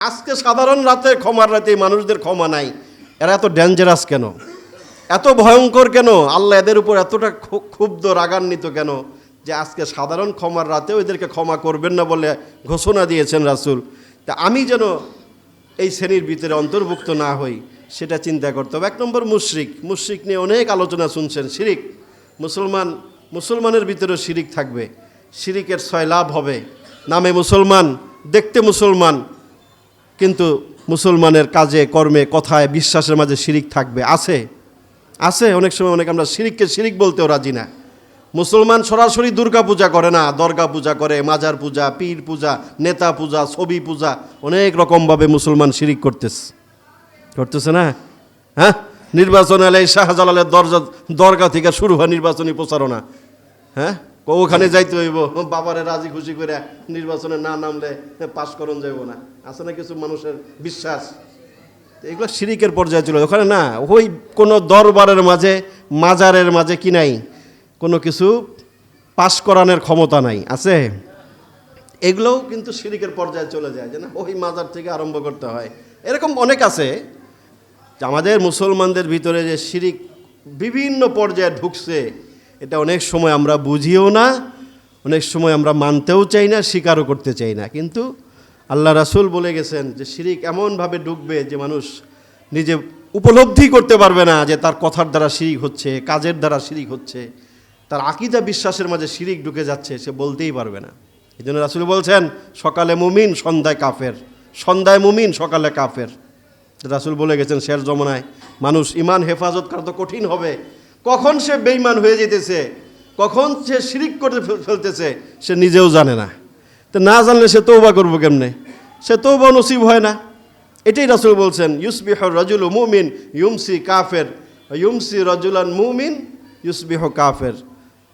আজকে সাধারণ রাতে ক্ষমার রাতে মানুষদের ক্ষমা নাই। এরা এত ডেঞ্জারাস কেন, এত ভয়ঙ্কর কেন, আল্লাহ এদের উপর এতটা ক্ষুব্ধ রাগান্বিত কেন যে আজকে সাধারণ ক্ষমার রাতেও এদেরকে ক্ষমা করবেন না বলে ঘোষণা দিয়েছেন রাসূল। তা আমি যেন এই শ্রেণীর ভিতরে অন্তর্ভুক্ত না হই সেটা চিন্তা করতে হবে। 1 নম্বর মুশরিক নিয়ে অনেক আলোচনা শুনছেন। শিরিক, মুসলমানের ভিতরেও শিরিক থাকবে। শিরিকের 6 লাভ হবে। নামে মুসলমান, দেখতে মুসলমান, কিন্তু মুসলমানের কাজে কর্মে কথায় বিশ্বাসের মাঝে শিরিক থাকবে। আছে অনেক সময় আমরা শিরিককে শিরিক বলতেও রাজি না। মুসলমান সরাসরি দুর্গা পূজা করে না, দরগা পূজা করে, মাজার পূজা, পীর পূজা, নেতা পূজা, ছবি পূজা, অনেক রকমভাবে মুসলমান শিরিক করতেছে না। হ্যাঁ, নির্বাচন এলে শাহজালালের দরগা থেকে শুরু হয় নির্বাচনী প্রচারণা। হ্যাঁ, ওখানে যাইতে হইব, বাবারে রাজি খুশি করে নির্বাচনে না নামলে পাশ করণ যাইব না, আছে না কিছু মানুষের বিশ্বাস। এগুলো শিরিকের পর্যায়ে ছিল। ওখানে না, ওই কোনো দরবারের মাঝে, মাজারের মাঝে কি নাই, কোনো কিছু পাশ করানোর ক্ষমতা নাই, আছে। এগুলোও কিন্তু শিরিকের পর্যায়ে চলে যায়, যে না ওই মাজার থেকে আরম্ভ করতে হয়। এরকম অনেক আছে। আমাদের মুসলমানদের ভিতরে যে শিরিক বিভিন্ন পর্যায়ে ঢুকছে, এটা অনেক সময় আমরা বুঝিও না, অনেক সময় আমরা মানতেও চাই না, স্বীকারও করতে চাই না। কিন্তু আল্লাহ রাসূল বলে গেছেন যে শিরিক এমনভাবে ঢুকবে যে মানুষ নিজে উপলব্ধি করতে পারবে না যে তার কথার দ্বারা শিরিক হচ্ছে, কাজের দ্বারা শিরিক হচ্ছে, তার আকীদা বিশ্বাসের মাঝে শিরিক ঢুকে যাচ্ছে, সে বলতেই পারবে না। এই জন্য রাসূল বলছেন সকালে মুমিন সন্ধ্যায় কাফের, সন্ধ্যায় মুমিন সকালে কাফের। রাসূল বলে গেছেন শেষ জমানায় মানুষ ইমান হেফাজত করা তো কঠিন হবে। কখন সে বেঈমান হয়ে যেতেছে, কখন সে শিরিক করে ফেলতেছে সে নিজেও জানে না। তো না জানলে সে তওবা করবো কেমনে? সে তওবা নসিব হয় না। এটাই রাসূল বলছেন ইউসবিহু রাজুলু মুমিন ইউমসি কাফের, ইউমসি রাজুলান মুমিন ইউসবিহু কাফের।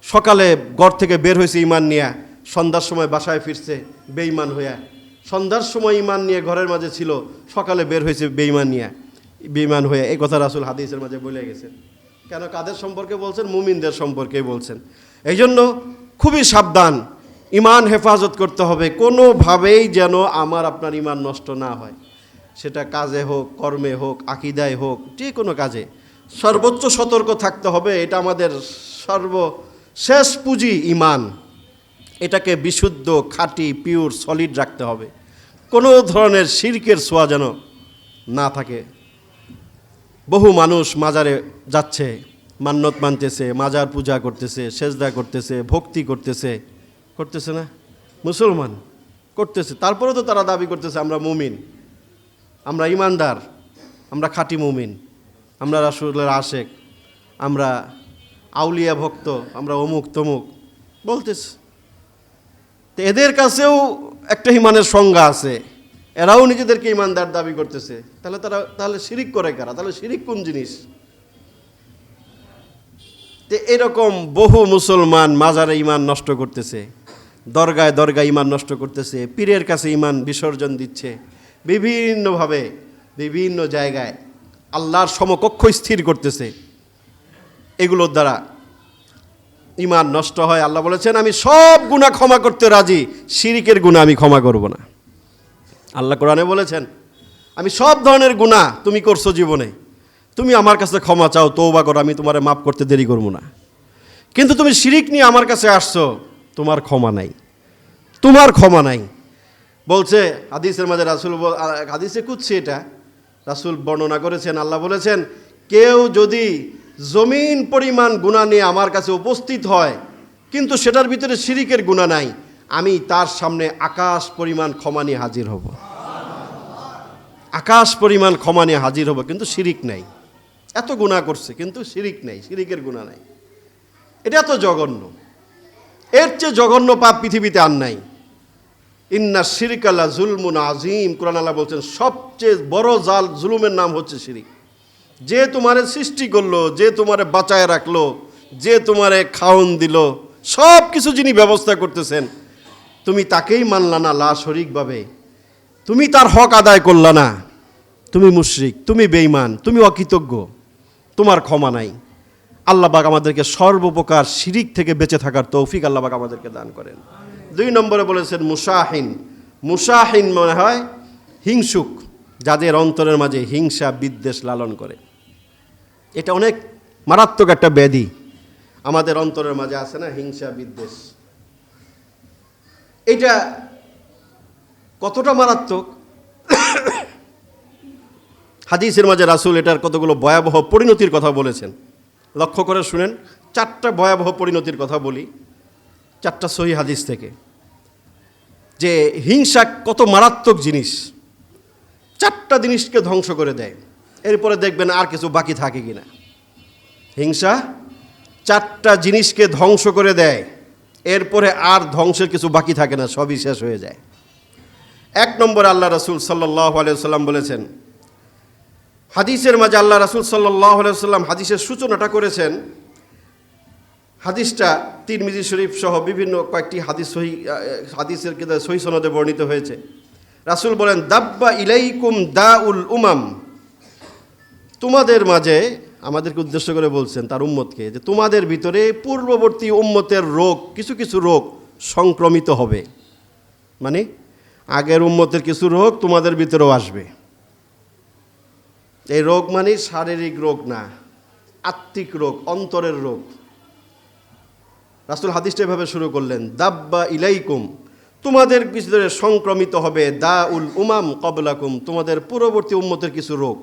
সকালে ঘর থেকে বের হয়েছে ইমান নিয়ে, সন্ধ্যার সময় বাসায় ফিরছে বেঈমান হইয়া। সন্ধ্যার সময় ইমান নিয়ে ঘরের মাঝে ছিল, সকালে বের হয়েছে বেঈমান হয়ে। এই কথা রাসূল হাদিসের মাঝে বলে গেছেন। কেন, কাদের সম্পর্কে বলছেন? মুমিনদের সম্পর্কেই বলছেন। এই জন্য খুবই সাবধান, ইমান হেফাজত করতে হবে। কোনোভাবেই যেন আপনার ইমান নষ্ট না হয়, সেটা কাজে হোক, কর্মে হোক, আকীদায় হোক, যে কোনো কাজে সর্বোচ্চ সতর্ক থাকতে হবে। এটা আমাদের সর্বশেষ পুঁজি ইমান। এটাকে বিশুদ্ধ, খাঁটি, পিওর, সলিড রাখতে হবে। কোনো ধরনের শিরকের ছোঁয়া যেন না থাকে। বহু মানুষ মাজারে যাচ্ছে, মান্নত মানতেছে, মাজার পূজা করতেছে, সেজদা করতেছে, ভক্তি করতেছে না? মুসলমান করতেছে, তারপরেও তো তারা দাবি করতেছে আমরা মুমিন, আমরা ইমানদার, আমরা খাঁটি মুমিন, আমরা রাসূলের আশেক, আমরা আউলিয়া ভক্ত, আমরা অমুক তমুক বলতেছে। তো এদের কাছেও একটা ইমানের সংজ্ঞা আছে, এরাও নিজেদেরকে ইমানদার দাবি করতেছে। তাহলে শিরিক করে কারা? তাহলে শিরিক কোন জিনিস? তো এরকম বহু মুসলমান মাজারে ইমান নষ্ট করতেছে, দরগায় ইমান নষ্ট করতেছে, পীরের কাছে ইমান বিসর্জন দিচ্ছে, বিভিন্নভাবে বিভিন্ন জায়গায় আল্লাহর সমকক্ষ স্থির করতেছে। এগুলোর দ্বারা ইমান নষ্ট হয়। আল্লাহ বলেছেন আমি সব গুনাহ ক্ষমা করতে রাজি, শিরিকের গুনাহ আমি ক্ষমা করব না। আল্লাহ কোরআনে বলেছেন আমি সব ধরনের গুনাহ তুমি করছো জীবনে, তুমি আমার কাছে ক্ষমা চাও, তওবা করো, আমি তোমারে মাফ করতে দেরি করব না। কিন্তু তুমি শিরিক নিয়ে আমার কাছে আসছো, তোমার ক্ষমা নাই। বলছে হাদিসের মাঝে রাসূল, হাদিসে কুদসি এটা রাসূল বর্ণনা করেছেন। আল্লাহ বলেছেন কেউ যদি জমিন পরিমাণ গুনাহ নিয়ে আমার কাছে উপস্থিত হয় কিন্তু সেটার ভিতরে শিরিকের গুনাহ নাই, আমি তার সামনে আকাশ পরিমাণ ক্ষমা নিয়ে হাজির হব। আকাশ পরিমাণ ক্ষমা নিয়ে হাজির হব, কিন্তু শিরিক নাই। এত গুনাহ করছে কিন্তু শিরিক নাই, শিরিকের গুনাহ নাই। এটা এত জঘন্য, এর চেয়ে জঘন্য পাপ পৃথিবীতে আর নাই। ইন্না শিরকা লা যুলমুন আযীম, কুরআন আল্লাহ বলছেন সবচেয়ে বড় জুলুমের নাম হচ্ছে শিরিক। যে তোমারে সৃষ্টি করলো, যে তোমারে বাঁচায় রাখলো, যে তোমারে খাওন দিল, সব কিছু যিনি ব্যবস্থা করতেছেন, তুমি তাকেই মানলা না লা শরীকভাবে, তুমি তার হক আদায় করলা না, তুমি মুশরিক, তুমি বেঈমান, তুমি অকৃতজ্ঞ, তোমার ক্ষমা নাই। আল্লাহ পাক আমাদেরকে সর্বপ্রকার শিরিক থেকে বেঁচে থাকার তৌফিক আল্লাহ পাক আমাদেরকে দান করেন। 2 নম্বরে বলেছেন মুশাহিন। মুশাহিন মনে হয় হিংসুক, যাদের অন্তরের মাঝে হিংসা বিদ্বেষ লালন করে। এটা অনেক মারাত্মক একটা ব্যাধি আমাদের অন্তরের মাঝে আছে না, হিংসা বিদ্বেষ। এটা কতটা মারাত্মক, হাদিসের মাঝে রাসূল এটার কতগুলো ভয়াবহ পরিণতির কথা বলেছেন। লক্ষ্য করে শুনেন, 4টা ভয়াবহ পরিণতির কথা বলি, 4টা সহিহ হাদিস থেকে, যে হিংসা কত মারাত্মক জিনিস। 4টা জিনিসকে ধ্বংস করে দেয়, এরপরে দেখবেন আর কিছু বাকি থাকে কিনা। হিংসা 4টা জিনিসকে ধ্বংস করে দেয়, এরপরে আর ধ্বংসের কিছু বাকি থাকে না, সবই শেষ হয়ে যায়। 1 নম্বরে আল্লাহ রাসূল সাল্লাল্লাহু আলাইহি ওয়াসাল্লাম বলেছেন, হাদিসের মাঝে আল্লাহ রাসূল সাল্লাল্লাহু আলাইহি ওয়াসাল্লাম হাদিসের সূচনাটা করেছেন। হাদিসটা তিরমিজি শরীফ সহ বিভিন্ন কয়েকটি হাদিসের সহিহ সনদে বর্ণিত হয়েছে। রাসূল বলেন, দাব্বা ইলাইকুম দাউল উমাম, তোমাদের মাঝে, আমাদেরকে উদ্দেশ্য করে বলছেন তার উম্মতকে, যে তোমাদের ভিতরে পূর্ববর্তী উম্মতের রোগ, কিছু কিছু রোগ সংক্রমিত হবে। মানে আগের উম্মতের কিছু রোগ তোমাদের ভিতরেও আসবে। এই রোগ মানে শারীরিক রোগ না, আত্মিক রোগ, অন্তরের রোগ। রাসূল হাদিসটা এভাবে শুরু করলেন, দাব্বা ইলাইকুম, তোমাদের ভিতরে সংক্রমিত হবে দাউল উমাম ক্বাবলাকুম, তোমাদের পূর্ববর্তী উম্মতের কিছু রোগ।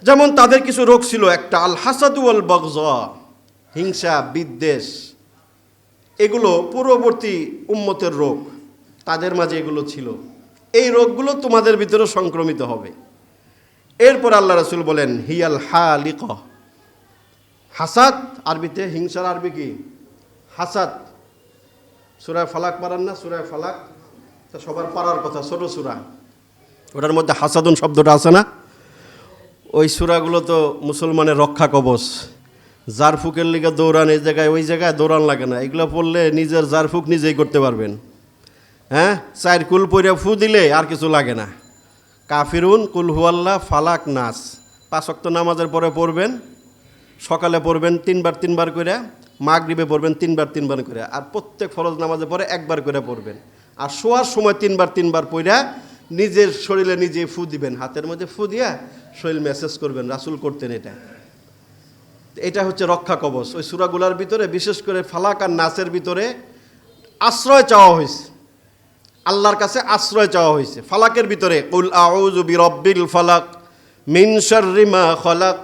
যেমন তাদের কিছু রোগ ছিল, একটা আল হাসাদু ওয়াল বাগযা, হিংসা বিদ্বেষ। এগুলো পূর্ববর্তী উম্মতের রোগ, তাদের মাঝে এগুলো ছিল। এই রোগগুলো তোমাদের ভিতরে সংক্রমিত হবে। এরপর আল্লাহ রাসূল বলেন, হিয়াল হালিক, হাসাদ আরবিতে, হিংসার আরবি কি? হাসাদ। সূরা ফালাক পারান না? সূরা ফালাক তা সবার পারার কথা, ছোট সূরা, ওটার মধ্যে হাসাদুন শব্দটা আছে না? ওই সূরাগুলো তো মুসলমানের রক্ষা কবচ। জারফুকের লিগে দৌড়ান, এই জায়গায় ওই জায়গায় দৌড়ান লাগে না। এগুলো পড়লে নিজের জারফুক নিজেই করতে পারবেন। হ্যাঁ, 4 কুল পইরা ফু দিলে আর কিছু লাগে না। কাফিরুন, কুল হুয়াল্লাহ, ফালাক, নাস 5 ওয়াক্ত নামাজের পরে পড়বেন। সকালে পড়বেন 3 বার 3 বার করে, মাগরিবে পড়বেন 3 বার 3 বার করে, আর প্রত্যেক ফরজ নামাজের পরে 1 বার করে পড়বেন। আর শোয়ার সময় 3 বার 3 বার পড়া নিজের শরীরে নিজে ফু দিবেন, হাতের মধ্যে ফু দিয়া শরীর মেসেজ করবেন। রাসূল করতেন এটা। এটা হচ্ছে রক্ষা কবচ। ওই সূরাগুলোর ভিতরে বিশেষ করে ফালাক আর নাসের ভিতরে আশ্রয় চাওয়া হয়েছে, আল্লাহর কাছে আশ্রয় চাওয়া হয়েছে। ফালাকের ভিতরে কুল আউযু বিরাব্বিল ফালাক মিন শাররি মা খালাক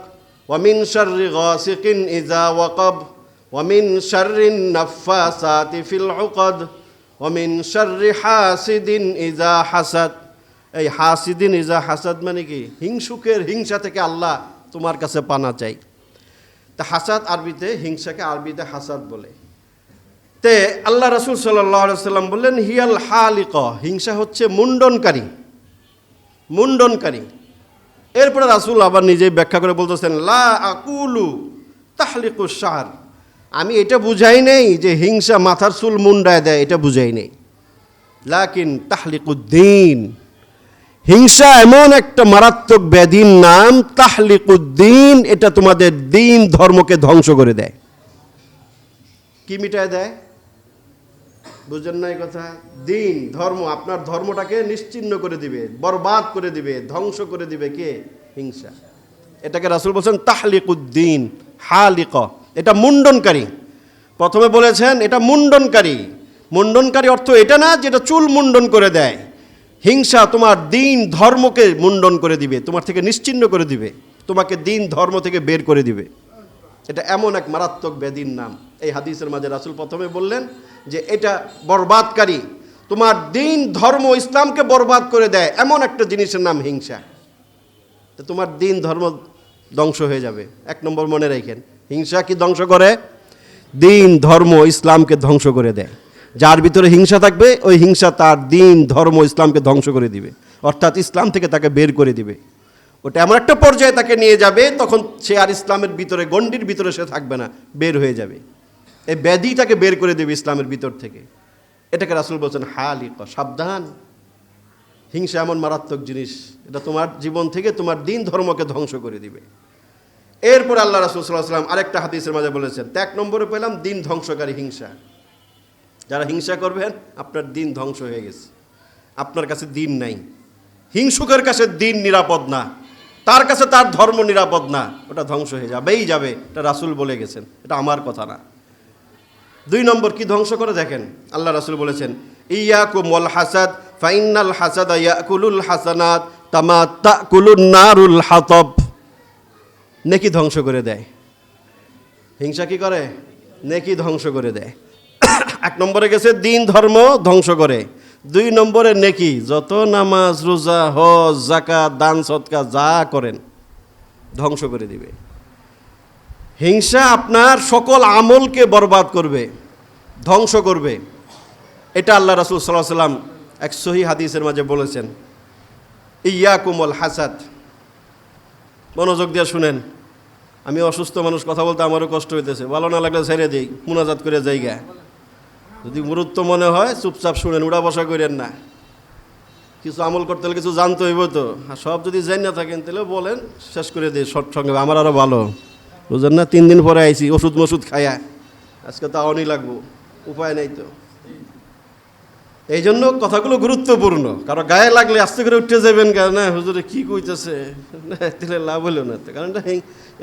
ওয়া মিন শাররি গাসিকিন ইযা ওয়াকাব ওয়া মিন শাররিন নাফাসাতি ফিল উকাদ ওয়া মিন শাররি হাসিদিন ইযা হাসাদ। এই হাসিদিন ইযা হাসাদ মানে কি? হিংসুকের হিংসা থেকে আল্লাহ তোমার কাছে পানা চাই। তা হাসাদ আরবিতে, হিংসাকে আরবিতে হাসাদ বলে। তে আল্লাহ রাসূল সাল্লাল্লাহু আলাইহি ওয়াসাল্লাম বললেন, হিয়াল হালিক, হিংসা হচ্ছে মুন্ডনকারী, মুন্ডনকারী। এরপরে রাসূল আবার নিজেই ব্যাখ্যা করে বলতেছেন, লা আকুলু তাহলিকুশ শা'r, আমি এটা বুঝাই নেই যে হিংসা মাথার চুল মুন্ডায় দেয়, এটা বুঝাই নেই। লাকিন তাহলিকুদ্দিন, হিংসা এমন একটা মারাত্মক ব্যাধির নাম, তাহলিকুদ্দিন, এটা তোমাদের দিন ধর্মকে ধ্বংস করে দেয়। কি মিটায় দেয়? বুঝেন না এই কথা? দিন ধর্ম, আপনার ধর্মটাকে নিশ্চিহ্ন করে দিবে, বরবাদ করে দিবে, ধ্বংস করে দিবে কে? হিংসা। এটাকে রাসূল বলছেন তাহলিকুদ্দিন, হালিক, এটা মুন্ডনকারী। প্রথমে বলেছেন এটা মুন্ডনকারী। মুন্ডনকারী অর্থ এটা না যেটা চুল মুন্ডন করে দেয়। হিংসা তোমার দিন ধর্মকে মুন্ডন করে দিবে, তোমার থেকে নিশ্চিহ্ন করে দিবে, তোমাকে দিন ধর্ম থেকে বের করে দিবে। এটা এমন এক মারাত্মক ব্যাধির নাম। এই হাদিসের মাঝে রাসূল প্রথমে বললেন যে এটা বরবাদকারী, তোমার দিন ধর্ম ইসলামকে বরবাদ করে দেয়, এমন একটা জিনিসের নাম হিংসা। তো তোমার দিন ধর্ম ধ্বংস হয়ে যাবে। 1 নম্বর মনে রাখেন, হিংসা কি ধ্বংস করে? দিন ধর্ম ইসলামকে ধ্বংস করে দেয়। যার ভিতরে হিংসা থাকবে, ওই হিংসা তার দিন ধর্ম ইসলামকে ধ্বংস করে দিবে, অর্থাৎ ইসলাম থেকে তাকে বের করে দিবে। ওটা এমন একটা পর্যায়ে তাকে নিয়ে যাবে, তখন সে আর ইসলামের ভিতরে, গণ্ডির ভিতরে সে থাকবে না, বের হয়ে যাবে। এই ব্যাধি তাকে বের করে দেবে ইসলামের ভিতর থেকে। এটাকে রাসূল বলছেন হালিক, সাবধান, হিংসা এমন মারাত্মক জিনিস, এটা তোমার জীবন থেকে তোমার দিন ধর্মকে ধ্বংস করে দিবে। এরপর আল্লাহ রাসূল সাল্লাল্লাহু আলাইহি ওয়াসাল্লাম আরেকটা হাদিসের মাঝে বলেছেন, 1 নম্বরে পেলাম দিন ধ্বংসকারী হিংসা। যারা হিংসা করবেন, আপনার দিন ধ্বংস হয়ে গেছে, আপনার কাছে দিন নাই। হিংসুকের কাছে দিন নিরাপদ না, তার কাছে তার ধর্ম নিরাপদ না, ওটা ধ্বংস হয়ে যাবেই যাবে। এটা রাসূল বলে গেছেন, এটা আমার কথা না। 2 নম্বর কি ধ্বংস করে দেখেন, আল্লাহ রাসূল বলেছেন ইয়াকুম ওয়াল হাসাদ ফাইন্নাল হাসাদা ইয়াকুলুল হাসানাত কামা তাকুলুন নারুল হাতাব। নেকি ধ্বংস করে দেয়। হিংসা কি করে? নেকি ধ্বংস করে দেয়। 1 নম্বরে গেছে দিন ধর্ম ধ্বংস করে। 2 নম্বরে নেকি, যত নামাজ রোজা হজ যাকাত দান সদকা যা করেন ধ্বংস করে দিবে। হিংসা আপনার সকল আমলকে বরবাদ করবে, ধ্বংস করবে। এটা আল্লাহ রাসূল সাল্লাল্লাহু আলাইহি সাল্লাম এক সহিহ হাদিসের মাঝে বলেছেন ইয়াকুম ওয়াল হাসাদ। মনোযোগ দিয়ে শুনেন, আমি অসুস্থ মানুষ, কথা বলতে আমারও কষ্ট হইতেছে, ভালো না লাগলে ছেড়ে দিই, মুনাজাত করে জায়গা। যদি গুরুত্ব মনে হয় চুপচাপ শুনেন, উড়া বসা করেন না। কিছু আমল করতে হলে কিছু জানতে হইব তো, আর সব যদি জানি না থাকেন তাহলে বলেন, শেষ করে দিই শর্ট সঙ্গে। আমার আরও ভালো, বুঝলেন না? 3 দিন পরে আইছি ওষুধ মষুধ খায়া, আজকে তো আওয়ানি লাগবো, উপায় নেই তো। এই জন্য কথাগুলো গুরুত্বপূর্ণ, কারো গায়ে লাগলে আস্তে করে উঠতে যাবেন, কারণ না হুজুরে কী কইতেছে, তাহলে লাভ হলো না তো। কারণ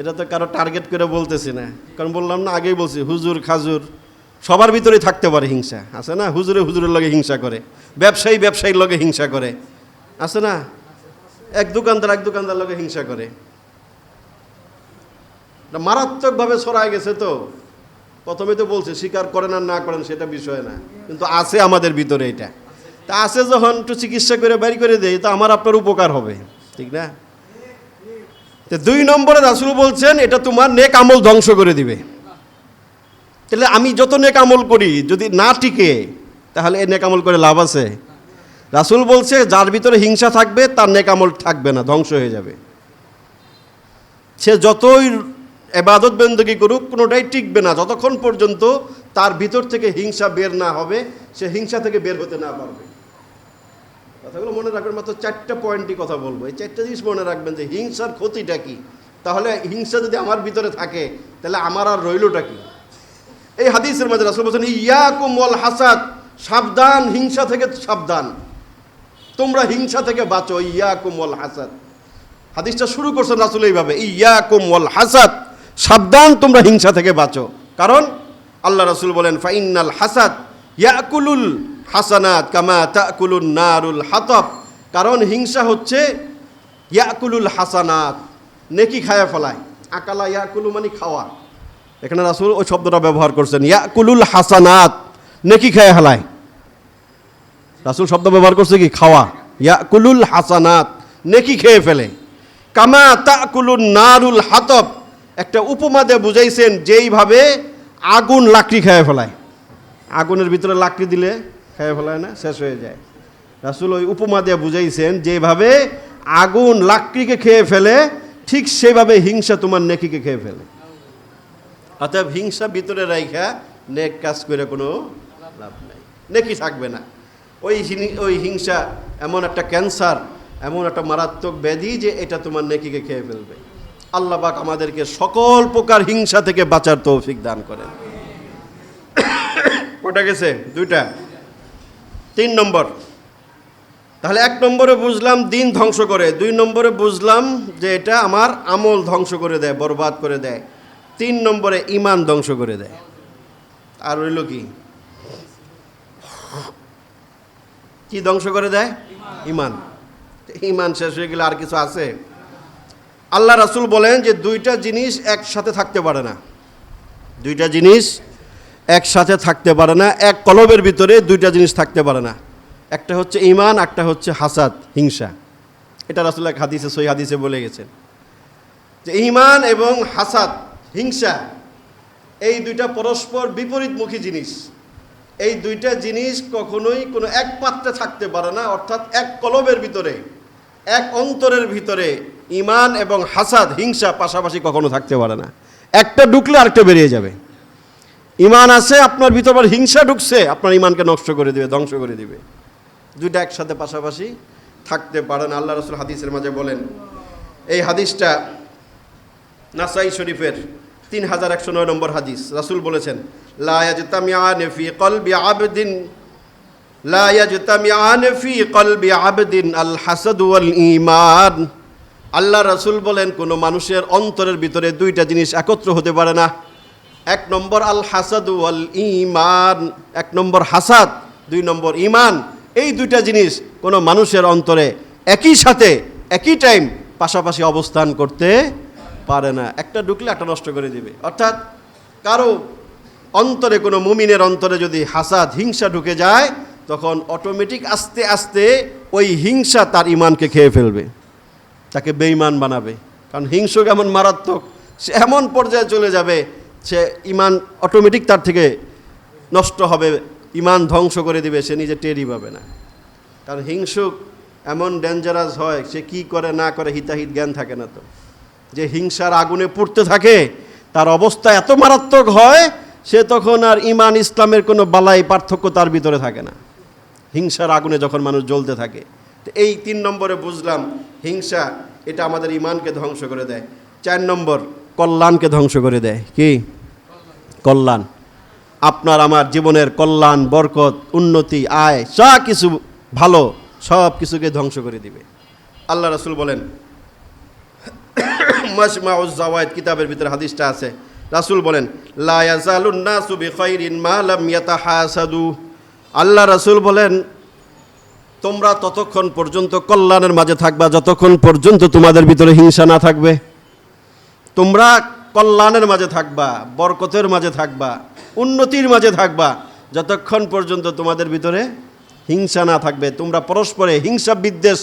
এটা তো কারো টার্গেট করে বলতেছি না, কারণ বললাম না, আগেই বলছি হুজুর খাজুর সবার ভিতরেই থাকতে পারে হিংসা, আছে না? হুজুরের লগে হিংসা করে, ব্যবসায়ীর লগে হিংসা করে, আছে না? এক দোকানদার লগে হিংসা করে। মারাত্মকভাবে ছড়ায় গেছে তো। প্রথমে তো বলছে স্বীকার করেন আর না করেন সেটা বিষয় না, কিন্তু আছে আমাদের ভিতরে এটা। তা আছে যখন একটু চিকিৎসা করে বের করে দেয়, তো আমার আপনার উপকার হবে, ঠিক না? তো 2 নম্বরে রাসূল বলছেন এটা তোমার নেক আমল ধ্বংস করে দিবে। তাহলে আমি যত নেক আমল করি যদি না টিকে, তাহলে এই নেক আমল করে লাভ আছে? রাসূল বলছে যার ভিতরে হিংসা থাকবে তার নেক আমল থাকবে না, ধ্বংস হয়ে যাবে। সে যতই ইবাদত বন্দেগী করুক, কোনোটাই টিকবে না যতক্ষণ পর্যন্ত তার ভিতর থেকে হিংসা বের না হবে, সে হিংসা থেকে বের হতে না পারবে। কথাগুলো মনে রাখবেন, মাত্র 4টা পয়েন্টই কথা বলবো। এই 4টা জিনিস মনে রাখবেন যে হিংসার ক্ষতিটা কি। তাহলে হিংসা যদি আমার ভিতরে থাকে তাহলে আমার আর রইলটা কি? এই হাদিসের মাঝে রাসূল বলেছেন ইয়াকুম ওয়াল হাসাদ, সাবধান, হিংসা থেকে সাবধান, তোমরা হিংসা থেকে বাঁচো। ইয়াকুম ওয়াল হাসাদ, হাদিসটা শুরু করছেন রাসূল এইভাবে, ইয়াকুম ওয়াল হাসাদ, সাবধান তোমরা হিংসা থেকে বাঁচো। কারণ আল্লাহ রাসূল বলেন ফাইন্নাল হাসাদ ইয়াকুলুল হাসানাত কামা তাকুলুন নারুল হাতাব। কারণ হিংসা হচ্ছে ইয়াকুলুল হাসানাত, নেকি খায়া ফেলায়। আকালা ইয়াকুলু মানে খাওয়া, এখানে রাসূল ওই শব্দটা ব্যবহার করছেন, ইয়াকুলুল হাসানাত, নেকি খায়া ফেলায়। রাসূল শব্দ ব্যবহার করছে কি? খাওয়া। ইয়াকুলুল হাসানাত, নেকি খেয়ে ফেলে। কামা তাকুলুন নারুল হাতাব, একটা উপমা দিয়ে বুঝাইছেন যেইভাবে আগুন লাকড়ি খেয়ে ফেলায়। আগুনের ভিতরে লাকড়ি দিলে খেয়ে ফেলায় না, শেষ হয়ে যায়। রাসূল ওই উপমা দিয়ে বুঝাইছেন যেভাবে আগুন লাকড়িকে খেয়ে ফেলে, ঠিক সেভাবে হিংসা তোমার নেকিকে খেয়ে ফেলে। অতএব হিংসা ভিতরে রাইখা নেক কাজ করে কোনো লাভ নাই, নেকি থাকবে না। ওই হিংসা এমন একটা ক্যান্সার, এমন একটা মারাত্মক ব্যাধি যে এটা তোমার নেকিকে খেয়ে ফেলবে। আল্লাহ পাক আমাদেরকে সকল প্রকার হিংসা থেকে বাঁচার তৌফিক দান করেন। ওটা গেছে 2টা। 3 নম্বর, তাহলে 1 নম্বরে বুঝলাম দিন ধ্বংস করে, 2 নম্বরে বুঝলাম যে এটা আমার আমল ধ্বংস করে দেয়, বরবাদ করে দেয়। 3 নম্বরে ঈমান ধ্বংস করে দেয়। আর রইল কি? কি ধ্বংস করে দেয়? ঈমান। ঈমান শেষ হয়ে গেলে আর কিছু আছে? আল্লাহ রাসূল বলেন যে 2টা জিনিস একসাথে থাকতে পারে না। 2টা জিনিস একসাথে থাকতে পারে না, এক কলবের ভিতরে 2টা জিনিস থাকতে পারে না। একটা হচ্ছে ঈমান, একটা হচ্ছে হাসাদ, হিংসা। এটা রাসূল এক হাদিসে, সহিহ হাদিসে বলে গেছেন যে ঈমান এবং হাসাদ, হিংসা, এই 2টা পরস্পর বিপরীতমুখী জিনিস। এই 2টা জিনিস কখনোই কোনো এক পাত্রে থাকতে পারে না, অর্থাৎ এক কলবের ভিতরে, এক অন্তরের ভিতরে ঈমান এবং হাসাদ, হিংসা পাশাপাশি কখনো থাকতে পারে না। একটা ঢুকলে আরেকটা বেরিয়ে যাবে। ঈমান আছে, আপনার ভিতর আবার হিংসা ঢুকছে, আপনার ঈমানকে নষ্ট করে দিবে, ধ্বংস করে দিবে। 2টা একসাথে পাশাপাশি থাকতে পারে না। আল্লাহ রাসূল হাদিসের মাঝে বলেন, এই হাদিসটা নাসাই শরীফের 3109 নম্বর হাদিস। রাসূল বলেছেন লা ইয়াজতামিআনি ফি কলবি আবদিন লা ইয়াজতামিআন ফি কলবি আবদিন আল হাসাদ ওয়াল ঈমান। আল্লাহ রাসূল বলেন কোনো মানুষের অন্তরের ভিতরে দুইটা জিনিস একত্র হতে পারে না। এক নম্বর আল হাসাদ ওয়াল ঈমান, এক নম্বর হাসাদ, দুই নম্বর ঈমান। এই দুইটা জিনিস কোনো মানুষের অন্তরে একই সাথে একই টাইম পাশাপাশি অবস্থান করতে পারে না। একটা ঢুকলে একটা নষ্ট করে দিবে। অর্থাৎ কারো অন্তরে, কোনো মুমিনের অন্তরে যদি হাসাদ, হিংসা ঢুকে যায়, তখন অটোমেটিক আস্তে আস্তে ওই হিংসা তার ইমানকে খেয়ে ফেলবে, তাকে বেঈমান বানাবে। কারণ হিংসুক এমন মারাত্মক, সে এমন পর্যায়ে চলে যাবে, সে ইমান অটোমেটিক তার থেকে নষ্ট হবে, ইমান ধ্বংস করে দিবে, সে নিজে টেরই পাবে না। কারণ হিংসুক এমন ডেঞ্জারাস হয়, সে কি করে না করে হিতাহিত জ্ঞান থাকে না। তো যে হিংসার আগুনে পুড়তে থাকে, তার অবস্থা এত মারাত্মক হয়, সে তখন আর ইমান ইসলামের কোনো বালাই পার্থক্য তার ভিতরে থাকে না, হিংসার আগুনে যখন মানুষ জ্বলতে থাকে। তো এই 3 নম্বরে বুঝলাম হিংসা এটা আমাদের ইমানকে ধ্বংস করে দেয়। 4 নম্বর কল্যাণকে ধ্বংস করে দেয়। কি কল্যাণ? আপনার আমার জীবনের কল্যাণ, বরকত, উন্নতি, আয়, যা কিছু ভালো সব কিছুকে ধ্বংস করে দিবে। আল্লাহ রাসূল বলেন, মাজমাউজ জাওয়ায়েদ কিতাবের ভিতরে হাদিসটা আছে, রাসূল বলেন লা ইয়াজালুন নাসু বিখাইরিন মা লাম ইয়াতাহাসাদু। আল্লাহ রাসূল বলেন তোমরা ততক্ষণ পর্যন্ত কল্যাণের মাঝে থাকবা যতক্ষণ পর্যন্ত তোমাদের ভিতরে হিংসা না থাকবে। তোমরা কল্যাণের মাঝে থাকবা, বরকতের মাঝে থাকবা, উন্নতির মাঝে থাকবা যতক্ষণ পর্যন্ত তোমাদের ভিতরে হিংসা না থাকবে। তোমরা পরস্পরে হিংসা বিদ্বেষ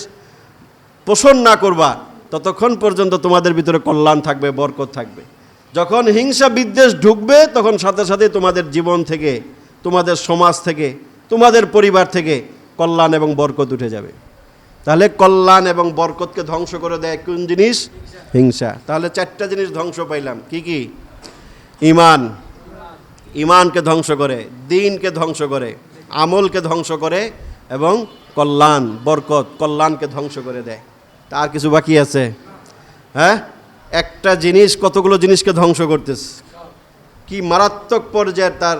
পোষণ না করবা ততক্ষণ পর্যন্ত তোমাদের ভিতরে কল্যাণ থাকবে, বরকত থাকবে। যখন হিংসা বিদ্বেষ ঢুকবে তখন সাথে সাথে তোমাদের জীবন থেকে, তোমাদের সমাজ থেকে, তোমাদের পরিবার থেকে কল্যাণ এবং বরকত উঠে যাবে। তাহলে কল্যাণ এবং বরকতকে ধ্বংস করে দেয় কোন জিনিস? হিংসা। তাহলে 4টা জিনিস ধ্বংস পাইলাম। কি কি? ঈমান, ঈমানকে ধ্বংস করে, দ্বীনকে ধ্বংস করে, আমলকে ধ্বংস করে, এবং কল্যাণ, বরকত, কল্যাণকে ধ্বংস করে দেয়। তার কিছু বাকি আছে? হ্যাঁ, একটা জিনিস কতগুলো জিনিসকে ধ্বংস করতেছে। কি মারাত্মক পর্যায়ের তার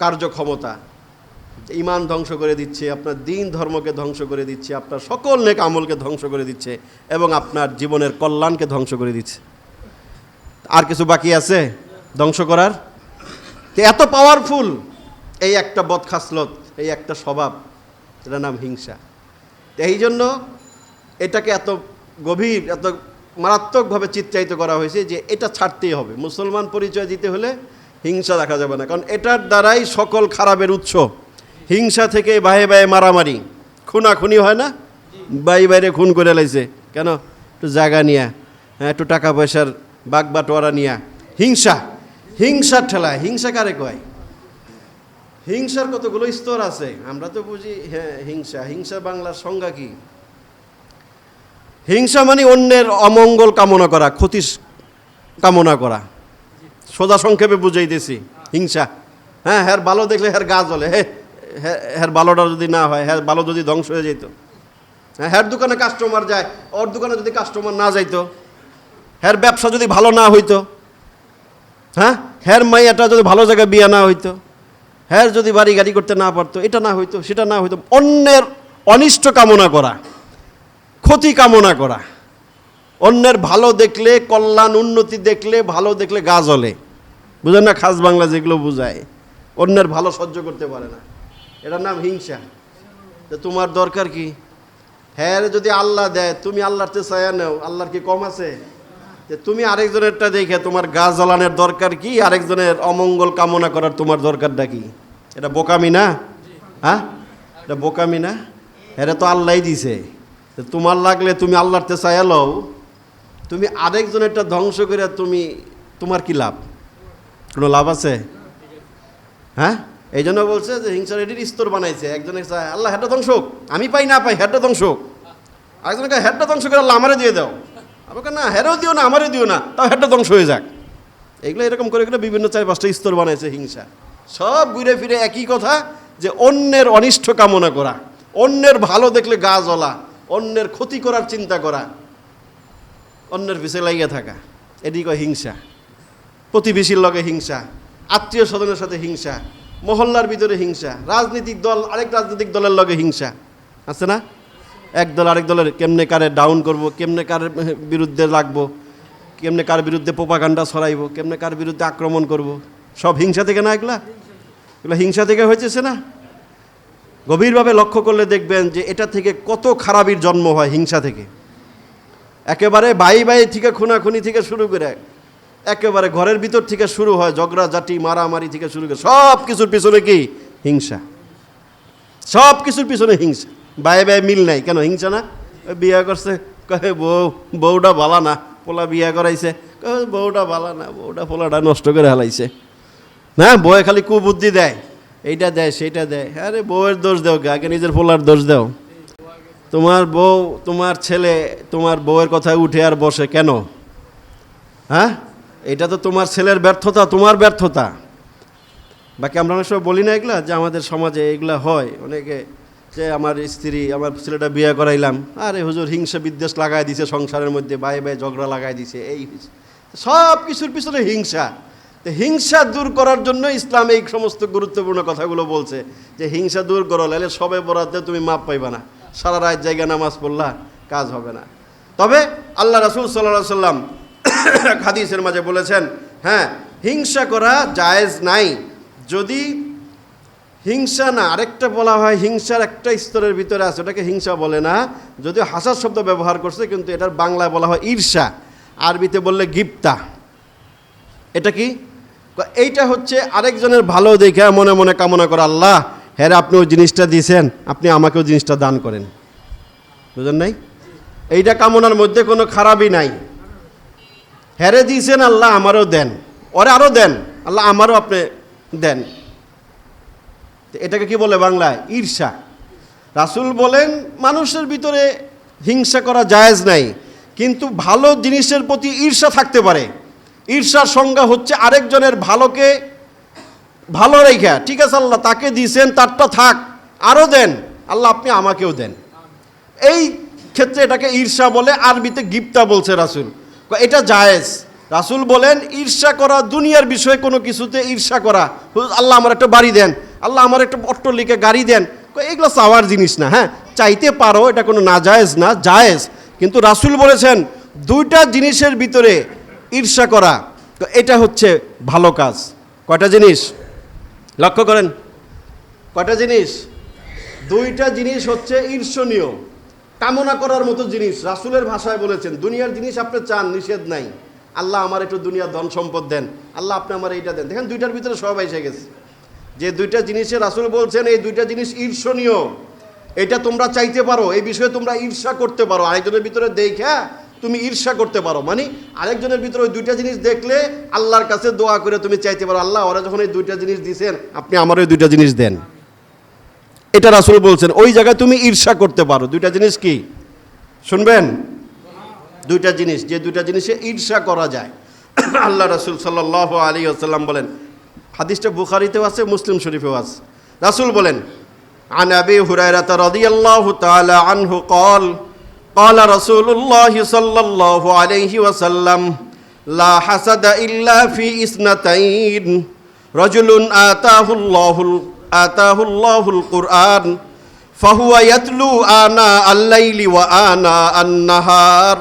কার্যক্ষমতা! ঈমান ধ্বংস করে দিচ্ছে, আপনার দ্বীন ধর্মকে ধ্বংস করে দিচ্ছে, আপনার সকল নেক আমলকে ধ্বংস করে দিচ্ছে, এবং আপনার জীবনের কল্যাণকে ধ্বংস করে দিচ্ছে। আর কিছু বাকি আছে ধ্বংস করার? এত পাওয়ারফুল এই একটা বদখাসলত, এই একটা স্বভাব, এটার নাম হিংসা। এই জন্য এটাকে এত গভীর, এত মারাত্মকভাবে চিত্রায়িত করা হয়েছে যে এটা ছাড়তেই হবে। মুসলমান পরিচয় দিতে হলে হিংসা দেখা যাবে না, কারণ এটার দ্বারাই সকল খারাপের উৎস। হিংসা থেকে বাহে বাহে মারামারি, খুনাখুনি হয় না? বাইরে খুন করে লাইছে কেন? একটু জায়গা নিয়া, হ্যাঁ, একটু টাকা পয়সার বাগ বাটোয়ারা নিয়া। হিংসা, হিংসার ঠেলায়। হিংসা কারে কয়? হিংসার কতগুলো স্তর আছে, আমরা তো বুঝি হ্যাঁ হিংসা। হিংসা বাংলার সংজ্ঞা কি? হিংসা মানে অন্যের অমঙ্গল কামনা করা, ক্ষতি কামনা করা। সোজা সংক্ষেপে বুঝাইতেছি হিংসা। হ্যাঁ, হ্যার ভালো দেখলে হ্যার গা জ্বলে, হ্যার ভালোটা যদি না হয়, হ্যার ভালো যদি ধ্বংস হয়ে যেত। হ্যাঁ, হ্যার দোকানে কাস্টমার যায়, ওর দোকানে যদি কাস্টমার না যাইতো, হ্যার ব্যবসা যদি ভালো না হইতো, হ্যাঁ, হ্যার মাইয়াটা যদি ভালো জায়গায় বিয়ে না হইতো, হ্যার যদি বাড়ি গাড়ি করতে না পারতো, এটা না হইতো, সেটা না হইতো। অন্যের অনিষ্ট কামনা করা, ক্ষতি কামনা করা। অন্যের ভালো দেখলে, কল্যাণ উন্নতি দেখলে, ভালো দেখলে গা জ্বলে। বুঝেন না? খাস বাংলা যেগুলো বুঝায়, অন্যের ভালো সহ্য করতে পারে না, এটার নাম হিংসা। তো তোমার দরকার কি? হ্যাঁ, যদি আল্লাহ দেয় তুমি আল্লাহতে চায়া নেও, আল্লাহর কি কম আছে? যে তুমি আরেকজনেরটা দেখে তোমার গা জ্বালানোর দরকার কি? আরেকজনের অমঙ্গল কামনা করার তোমার দরকারটা কি? এটা বোকামি না? হ্যাঁ, এটা বোকামি না? এটা তো আল্লাহই দিছে। তোমার লাগলে তুমি আল্লাহতে চায়া লও, তুমি আরেকজনেরটা ধ্বংস করে তোমার কি লাভ? কোনো লাভ আছে? হ্যাঁ, এই জন্য বলছে যে হিংসার এটির স্তর বানাইছে। একজনের চায় আল্লাহ হেডটা ধ্বংস হোক, আমি পাই না পাই হেডটা ধ্বংস হোক। আরেকজনকে হেডটা ধ্বংস করে আল্লাহ আমারে দিয়ে দাও, আমাকে না হেরেও দিও না, আমারে দিও না, তাও হেডটা ধ্বংস হয়ে যাক। এগুলো এরকম করে বিভিন্ন 4-5টা স্তর বানাইছে হিংসা। সব ঘুরে ফিরে একই কথা, যে অন্যের অনিষ্ট কামনা করা, অন্যের ভালো দেখলে গা জ্বলা, অন্যের ক্ষতি করার চিন্তা করা, অন্যের পিছে লাগিয়ে থাকা, এটি কয় হিংসা। প্রতিবেশীর লগে হিংসা, আত্মীয় স্বজনের সাথে হিংসা, মহল্লার ভিতরে হিংসা, রাজনৈতিক দল আরেক রাজনৈতিক দলের লগে হিংসা আছে না? এক দল আরেক দলের কেমনে কারে ডাউন করব, কেমনে কার বিরুদ্ধে লাগবো, কেমনে কার বিরুদ্ধে প্রোপাগান্ডা ছড়াইব, কেমনে কার বিরুদ্ধে আক্রমণ করব, সব হিংসা থেকে না? এগুলা হিংসা থেকে হয়েছে না? গভীরভাবে লক্ষ্য করলে দেখবেন যে এটা থেকে কত খারাপির জন্ম হয় হিংসা থেকে। একেবারে ভাই ভাই থেকে খুনাখুনি থেকে শুরু করে একেবারে ঘরের ভিতর থেকে শুরু হয় ঝগড়াঝাটি মারামারি থেকে শুরু করে সব কিছুর পিছনে কি? হিংসা। সব কিছুর পিছনে হিংসা। ভাই ভাই মিল নাই কেন? হিংসা না? বিয়ে করছে কহে বউটা ভালা না, পোলা বিয়ে করাইছে বউটা ভালা না, বউটা পোলাটা নষ্ট করে হালাইছে না, বউয়ে খালি কুবুদ্ধি দেয়, এইটা দেয় সেইটা দেয়। আরে বউয়ের দোষ দেও, আগে নিজের পোলার দোষ দেও। তোমার বউ, তোমার ছেলে তোমার বউয়ের কথায় উঠে আর বসে কেন? হ্যাঁ, এটা তো তোমার ছেলের ব্যর্থতা, তোমার ব্যর্থতা। বাকি আমরা অনেক সময় বলি না এগুলা, যে আমাদের সমাজে এগুলা হয় অনেকে, যে আমার স্ত্রী আমার ছেলেটা বিয়ে করাইলাম, আরে হুজুর হিংসা বিদ্বেষ লাগাই দিছে সংসারের মধ্যে, ভাই ভাই ঝগড়া লাগাই দিছে, এই সব কিছুর পিছনে হিংসা। তো হিংসা দূর করার জন্য ইসলাম এই সমস্ত গুরুত্বপূর্ণ কথাগুলো বলছে, যে হিংসা দূর করো, নাহলে সবে বরাতে তুমি মাপ পাইবা না, সারা রাত জায়গা নামাজ পড়লা কাজ হবে না। তবে আল্লাহ রাসূল সাল্লাল্লাহু আলাইহি ওয়াসাল্লাম হাদিসের মাঝে বলেছেন, হ্যাঁ হিংসা করা জায়েজ নাই যদি হিংসা না, আরেকটা বলা হয় হিংসার একটা স্তরের ভিতরে আছে, ওটাকে হিংসা বলে না, যদিও হাসার শব্দ ব্যবহার করছে, কিন্তু এটার বাংলায় বলা হয় ঈর্ষা, আরবিতে বললে গিপ্তা। এটা কি? এইটা হচ্ছে আরেকজনের ভালো দেখে মনে মনে কামনা করা, আল্লাহ হ্যাঁ আপনি ওই জিনিসটা দিয়েছেন, আপনি আমাকেও জিনিসটা দান করেন। বুঝলেন নাই? এইটা কামনার মধ্যে কোনো খারাপই নাই। হ্যারে দিয়েছেন আল্লাহ আমারও দেন, ওরে আরও দেন, আল্লাহ আমারও আপনি দেন। এটাকে কি বলে বাংলায়? ঈর্ষা। রাসূল বলেন মানুষের ভিতরে হিংসা করা জায়েজ নাই, কিন্তু ভালো জিনিসের প্রতি ঈর্ষা থাকতে পারে। ঈর্ষার সংজ্ঞা হচ্ছে আরেকজনের ভালোকে ভালো রেখা, ঠিক আছে আল্লাহ তাকে দিয়েছেন তারটা থাক, আরও দেন, আল্লাহ আপনি আমাকেও দেন। এই ক্ষেত্রে এটাকে ঈর্ষা বলে, আরবিতে গিপ্তা বলছে রাসূল। এটা জায়েজ। রাসূল বলেন ঈর্ষা করা দুনিয়ার বিষয়ে কোনো কিছুতে ঈর্ষা করা, আল্লাহ আমার একটা বাড়ি দেন, আল্লাহ আমার একটা অট্টালিকা গাড়ি দেন, এগুলো চাওয়ার জিনিস না। হ্যাঁ চাইতে পারো, এটা কোনো নাজায়েজ না, জায়েজ। কিন্তু রাসূল বলেছেন দুইটা জিনিসের ভিতরে ঈর্ষা করা, তো এটা হচ্ছে ভালো কাজ। কয়টা জিনিস লক্ষ্য করেন? কয়টা জিনিস? দুইটা জিনিস হচ্ছে ঈর্ষণীয়, কামনা করার মতো জিনিস। রাসূলের ভাষায় বলেছেন দুনিয়ার জিনিস আপনি চান, নিষেধ নাই, আল্লাহ আমার একটু দুনিয়ার ধন সম্পদ দেন, আল্লাহ আপনি আমার এইটা দেন। দেখেন দুইটার ভিতরে সব এসে গেছে। যে দুইটা জিনিসে রাসূল বলছেন এই দুইটা জিনিস ঈর্ষণীয়, এটা তোমরা চাইতে পারো, এই বিষয়ে তোমরা ঈর্ষা করতে পারো, আরেকজনের ভিতরে দেখা তুমি ঈর্ষা করতে পারো, মানে আরেকজনের ভিতরে ওই দুইটা জিনিস দেখলে আল্লাহর কাছে দোয়া করে তুমি চাইতে পারো, আল্লাহ ওরা যখন এই দুইটা জিনিস দিয়েছেন আপনি আমার ওই দুইটা জিনিস দেন। এটা রাসূল বলছেন ওই জায়গায় তুমি ঈর্ষা করতে পারো। দুইটা জিনিস কি শুনবেন? দুইটা জিনিস, যে দুইটা জিনিসে ঈর্ষা করা যায়। আল্লাহ রাসূল সাল্লাল্লাহু আলাইহি ওয়াসাল্লাম বলেন, হাদিসটা বুখারীতেও আছে মুসলিম শরীফেও আছে। রাসূল বলেন, আন আবি হুরায়রা রাদিয়াল্লাহু তাআলা আনহু قال قال رسول الله صلى الله عليه وسلم لا حسد إلا في اثنتين رجل آتاه الله القرآن فهو يتلو آناء الليل وآناء النهار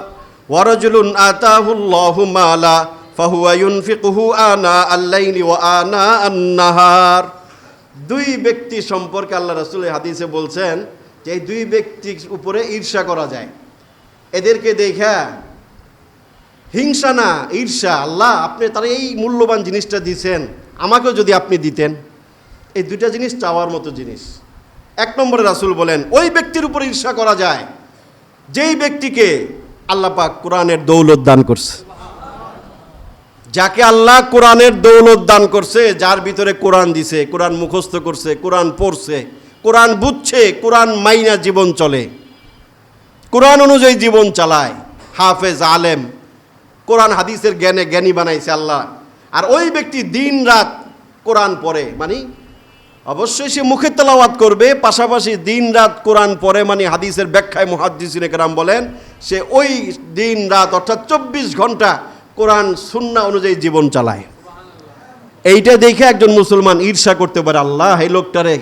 ورجل آتاه الله مالا فهو ينفقه آناء الليل وآناء النهار। দুই ব্যক্তি সম্পর্কে আল্লাহ রাসূল হাদিসে বলছেন যে এই দুই ব্যক্তির উপরে ঈর্ষা করা যায়। এদেরকে দেখা হিংসা না, ঈর্ষা, আল্লাহ আপনি তারা এই মূল্যবান জিনিসটা দিয়েছেন, আমাকেও যদি আপনি দিতেন। এই দুইটা জিনিস চাওয়ার মতো জিনিস। এক নম্বরে রাসূল বলেন ওই ব্যক্তির উপর ঈর্ষা করা যায় যেই ব্যক্তিকে আল্লাহ পাক কোরআনের দৌলত দান করছে। যাকে আল্লাহ কোরআনের দৌলত দান করছে, যার ভিতরে কোরআন দিছে, কোরআন মুখস্থ করছে, কোরআন পড়ছে, কোরআন বুঝছে, কোরআন মাইনা জীবন চলে, কোরআন অনুযায়ী জীবন চালায়, হাফেজ আলেম, কোরআন হাদিসের জ্ঞানে জ্ঞানী বানাইছে আল্লাহ। আর ওই ব্যক্তি দিন রাত কোরআন পড়ে, মানে অবশ্যই সে মুখে তেলাওয়াত করবে, পাশাপাশি দিন রাত কোরআন পড়ে, মানে হাদিসের ব্যাখ্যায় মুহাদ্দিসিনে কেরাম বলেন সে ওই দিন রাত অর্থাৎ 24 ঘন্টা কোরআন সুন্নাহ অনুযায়ী জীবন চালায়। এইটা দেখে একজন মুসলমান ঈর্ষা করতে পারে, আল্লাহ এই লোকটারে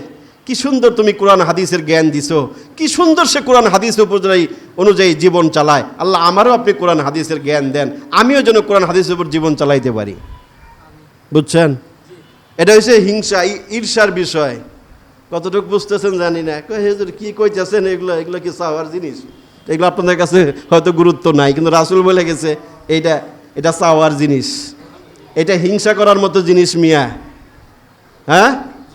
কি সুন্দর তুমি কোরআন হাদিসের জ্ঞান দিছো, কি সুন্দর সে কোরআন হাদিস অনুযায়ী জীবন চালায়, আল্লাহ আমারও আপনি কোরআন হাদিসের জ্ঞান দেন, আমিও যেন কোরআন হাদিসের উপর জীবন চালাইতে পারি। বুঝছেন? এটা হচ্ছে হিংসা, ঈর্ষার বিষয়। কতটুকু বুঝতেছেন জানি না। হুজুর কি কইতেছেন, এগুলো এগুলো কি চাওয়ার জিনিস? এগুলো আপনাদের কাছে হয়তো গুরুত্ব নাই, কিন্তু রাসূল বলে গেছে এটা চাওয়ার জিনিস, এটা হিংসা করার মতো জিনিস মিয়া। হ্যাঁ,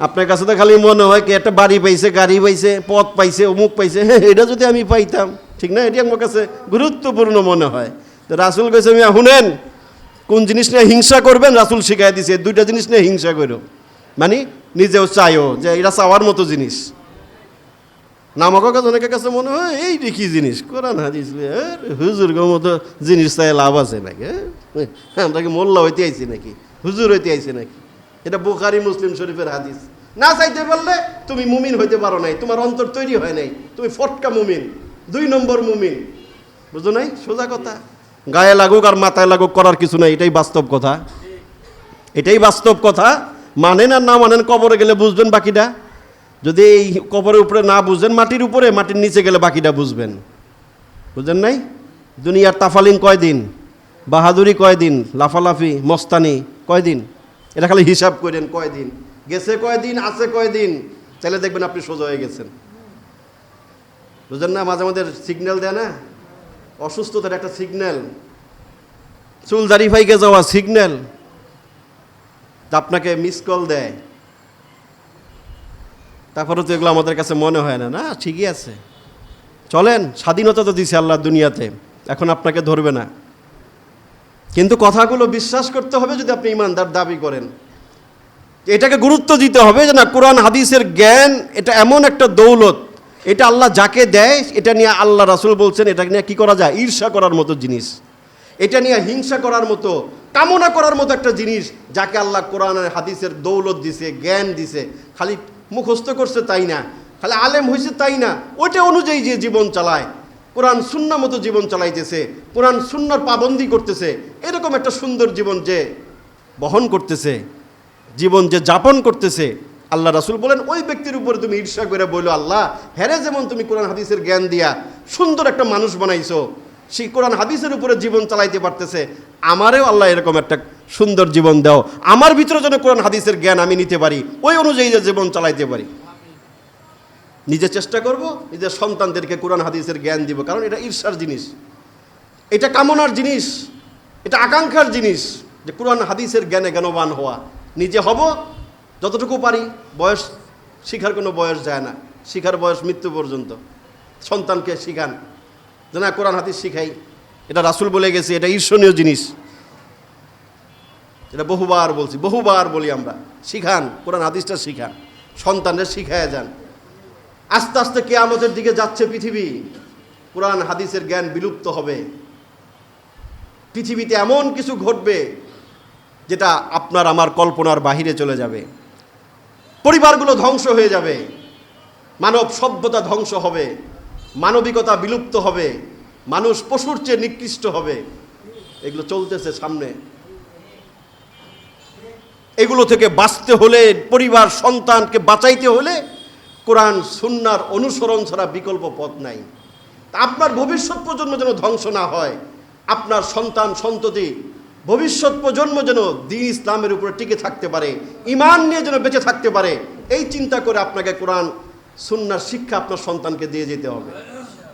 আপনার কাছে তো খালি মনে হয় কি একটা বাড়ি পাইছে, গাড়ি পাইছে, পথ পাইছে, অমুক পাইছে, এটা যদি আমি পাইতাম, ঠিক না? এটি আমার কাছে গুরুত্বপূর্ণ মনে হয়। তো রাসূল কইছে মিয়া শুনেন, কোন জিনিস নিয়ে হিংসা করবেন রাসূল শিখাই দিছে, দুইটা জিনিস নিয়ে হিংসা করো, মানে নিজেও চাইও যে এটা চাওয়ার মতো জিনিস। নামক কাছে অনেকের কাছে মনে হয় এই কি জিনিস, কোরআন হাদিস হুজুর মতো জিনিস চাই লাভ আছে নাকি? আমরা কি মোল্লা হইতে আইছি নাকি, হুজুর হইতে আইছি নাকি? এটা বুখারী মুসলিম শরীফের হাদিস। না চাইতে পারলে তুমি মুমিন হইতে পারো নাই, তোমার অন্তর তৈরি হয় নাই, তুমি ফটকা মুমিন, 2 নম্বর মুমিন। বুঝো নাই? সোজা কথা। গায়ে লাগুক আর মাথায় লাগুক করার কিছু নাই, এটাই বাস্তব কথা, এটাই বাস্তব কথা। মানেন আর না মানেন, কবরে গেলে বুঝবেন বাকিটা। যদি এই কবরের উপরে না বুঝবেন, মাটির উপরে, মাটির নিচে গেলে বাকিটা বুঝবেন। বুঝলেন নাই? দুনিয়ার তাফালিং কয়দিন, বাহাদুরি কয়দিন, লাফালাফি মস্তানি কয়দিন, এটা খালি হিসাব করেন কয়দিন গেছে, কয়দিন আছে, কয়দিন চাইলে দেখবেন আপনি সোজা হয়ে গেছেন। বুঝলেন না? মাঝে মাঝে সিগন্যাল দেয় না, অসুস্থতার একটা সিগন্যাল, চুল দাড়ি ফাইকে যাওয়া সিগন্যাল, আপনাকে মিস কল দেয়। তারপরে তো এগুলো আমাদের কাছে মনে হয় না, না ঠিকই আছে, চলেন, স্বাধীনতা তো দিছে আল্লাহ দুনিয়াতে, এখন আপনাকে ধরবে না। কিন্তু কথাগুলো বিশ্বাস করতে হবে যদি আপনি ইমানদার দাবি করেন। এটাকে গুরুত্ব দিতে হবে যে না, কোরআন হাদিসের জ্ঞান এটা এমন একটা দৌলত, এটা আল্লাহ যাকে দেয়, এটা নিয়ে আল্লাহ রাসূল বলছেন এটা নিয়ে কি করা যায়, ঈর্ষা করার মতো জিনিস, এটা নিয়ে হিংসা করার মতো, কামনা করার মতো একটা জিনিস, যাকে আল্লাহ কোরআন হাদিসের দৌলত দিছে, জ্ঞান দিছে। খালি মুখস্থ করছে তাই না, খালি আলেম হয়েছে তাই না, ওইটা অনুযায়ী যে জীবন চালায়, কোরআন সুন্নাহ মতো জীবন চালাইতেছে, কোরআন সুন্নাহর পাবন্দি করতেছে, এরকম একটা সুন্দর জীবন যে বহন করতেছে, জীবন যে যাপন করতেছে, আল্লাহ রাসূল বলেন ওই ব্যক্তির উপরে তুমি ঈর্ষা করে বললো, আল্লাহ হ্যারে যেমন তুমি কোরআন হাদিসের জ্ঞান দিয়া সুন্দর একটা মানুষ বানাইছো, সেই কোরআন হাদিসের উপরে জীবন চালাইতে পারতেছে, আমারেও আল্লাহ এরকম একটা সুন্দর জীবন দাও, আমার ভিতরে যেন কোরআন হাদিসের জ্ঞান আমি নিতে পারি, ওই অনুযায়ী যে জীবন চালাইতে পারি। নিজে চেষ্টা করব, নিজের সন্তানদেরকে কোরআন হাদিসের জ্ঞান দিব, কারণ এটা ঈর্ষার জিনিস, এটা কামনার জিনিস, এটা আকাঙ্ক্ষার জিনিস, যে কোরআন হাদিসের জ্ঞানে জ্ঞানবান হওয়া। নিজে হব যতটুকু পারি, বয়স শিখার কোনো বয়স যায় না, শিখার বয়স মৃত্যু পর্যন্ত। সন্তানকে শিখান যে না কোরআন হাদিস শিখাই, এটা রাসূল বলে গেছে, এটা ঈর্ষণীয় জিনিস, এটা বহুবার বলছি, বহুবার বলি আমরা, শিখান, কোরআন হাদিসটা শিখান, সন্তানদের শিখায় যান। আস্তে আস্তে কিয়ামতের দিকে যাচ্ছে পৃথিবী, কোরআন হাদিসের জ্ঞান বিলুপ্ত হবে, পৃথিবীতে এমন কিছু ঘটবে যেটা আপনার আমার কল্পনার বাহিরে চলে যাবে, পরিবারগুলো ধ্বংস হয়ে যাবে, মানব সভ্যতা ধ্বংস হবে, মানবিকতা বিলুপ্ত হবে, মানুষ পশুর চেয়ে নিকৃষ্ট হবে। এগুলো চলতেছে সামনে। এগুলো থেকে বাঁচতে হলে, পরিবার সন্তানকে বাঁচাইতে হলে কোরআন সুন্নাহর অনুসরণ ছাড়া বিকল্প পথ নাই। আপনার ভবিষ্যৎ প্রজন্ম যেন ধ্বংস না হয়, আপনার সন্তান সন্ততি ভবিষ্যৎ প্রজন্ম যেন দ্বীন ইসলামের উপরে টিকে থাকতে পারে, ঈমান নিয়ে যেন বেঁচে থাকতে পারে, এই চিন্তা করে আপনাকে কোরআন সুন্নাহর শিক্ষা আপনার সন্তানকে দিয়ে যেতে হবে।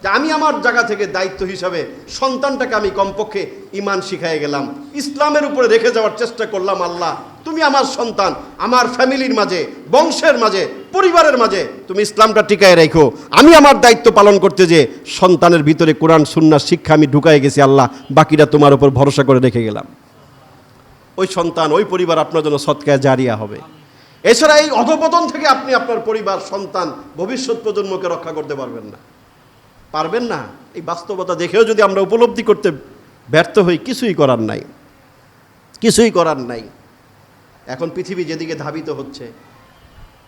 যে আমি আমার জায়গা থেকে দায়িত্ব হিসাবে সন্তানটাকে আমি কমপক্ষে ঈমান শিখাই গেলাম, ইসলামের উপরে রেখে যাওয়ার চেষ্টা করলাম। আল্লাহ তুমি আমার সন্তান, আমার ফ্যামিলির মাঝে, বংশের মাঝে, পরিবারের মাঝে তুমি ইসলামটা টিকায় রেখো। আমি আমার দায়িত্ব পালন করতে যে সন্তানের ভিতরে কোরআন সুন্নাহর শিক্ষা আমি ঢুকাই গেছি, আল্লাহ বাকিটা তোমার উপর ভরসা করে রেখে গেলাম। ওই সন্তান, ওই পরিবার আপনার জন্য সদকায়ে জারিয়া হবে। এছাড়া এই অধপতন থেকে আপনি আপনার পরিবার, সন্তান, ভবিষ্যৎ প্রজন্মকে রক্ষা করতে পারবেন না, পারবেন না। এই বাস্তবতা দেখেও যদি আমরা উপলব্ধি করতে ব্যর্থ হই, কিছুই করার নাই, কিছুই করার নাই। এখন পৃথিবী যেদিকে ধাবিত হচ্ছে,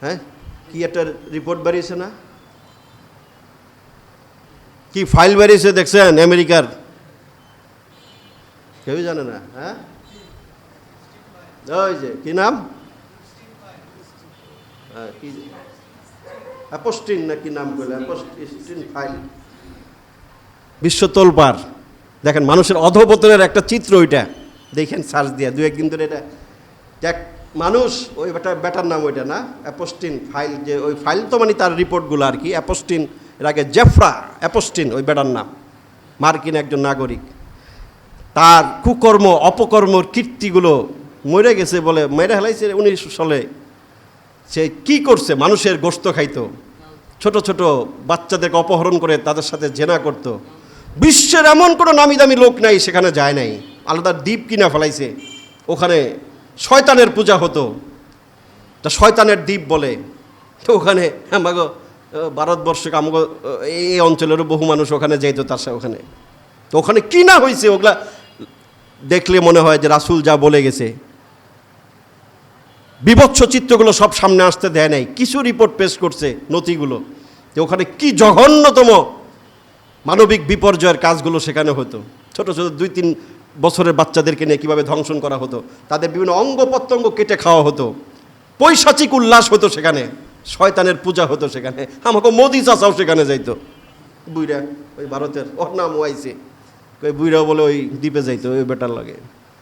হ্যাঁ, কি একটা রিপোর্ট বেরিয়েছে না, কি ফাইল বেরিয়েছে দেখছেন আমেরিকার? কেউই জানে না। হ্যাঁ, ওই যে কি নাম, কি অ্যাপোস্টিন না কি নাম বলে, অ্যাপোস্টিন ফাইল, বিশ্ব তোলপার। দেখেন মানুষের অধঃপতনের একটা চিত্র ওইটা, দেখেন সার্চ দিয়ে দু একদিন ধরে। এটা এক মানুষ, ওই ব্যাটার নাম ওইটা না, অ্যাপোস্টিন ফাইল, যে ওই ফাইল তো মানে তার রিপোর্টগুলো আর কি। অ্যাপোস্টিন এর আগে জেফ্রা অ্যাপোস্টিন ওই ব্যাটার নাম, মার্কিন একজন নাগরিক। তার কুকর্ম অপকর্মর কীর্তিগুলো মরে গেছে বলে মেরে হেলাইছে 1900 সালে। সে কি করছে? মানুষের গোশত খাইতো, ছোট ছোট বাচ্চাদেরকে অপহরণ করে তাদের সাথে জেনা করত। বিশ্বের এমন কোনো নামি দামি লোক নাই সেখানে যায় নাই। আলাদা দ্বীপ কিনা ফেলাইছে, ওখানে শয়তানের পূজা হতো, তা শয়তানের দ্বীপ বলে। তো ওখানে আমাগো ভারতবর্ষে আমাগো এই অঞ্চলেরও বহু মানুষ ওখানে যাইত তার সাথে ওখানে। তো ওখানে কি না হয়েছে ওগুলা দেখলে মনে হয় যে রাসূল যা বলে গেছে। বিভৎস চিত্রগুলো সব সামনে আসতে দেয় নাই, কিছু রিপোর্ট পেশ করছে নথিগুলো, যে ওখানে কি জঘন্যতম মানবিক বিপর্যয়ের কাজগুলো সেখানে হতো। ছোট ছোট 2-3 বছরের বাচ্চাদেরকে নিয়ে কীভাবে ধ্বংসন করা হতো, তাদের বিভিন্ন অঙ্গ প্রত্যঙ্গ কেটে খাওয়া হতো, পৈশাচিক উল্লাস হতো সেখানে, শয়তানের পূজা হতো সেখানে। আমাকে মোদি চাচাও সেখানে যাইতো, বুইরা ওই ভারতের, ওর নাম ওয়াইছে, ওই বুইরা বলে ওই দ্বীপে যাইতো ওই বেটার লাগে।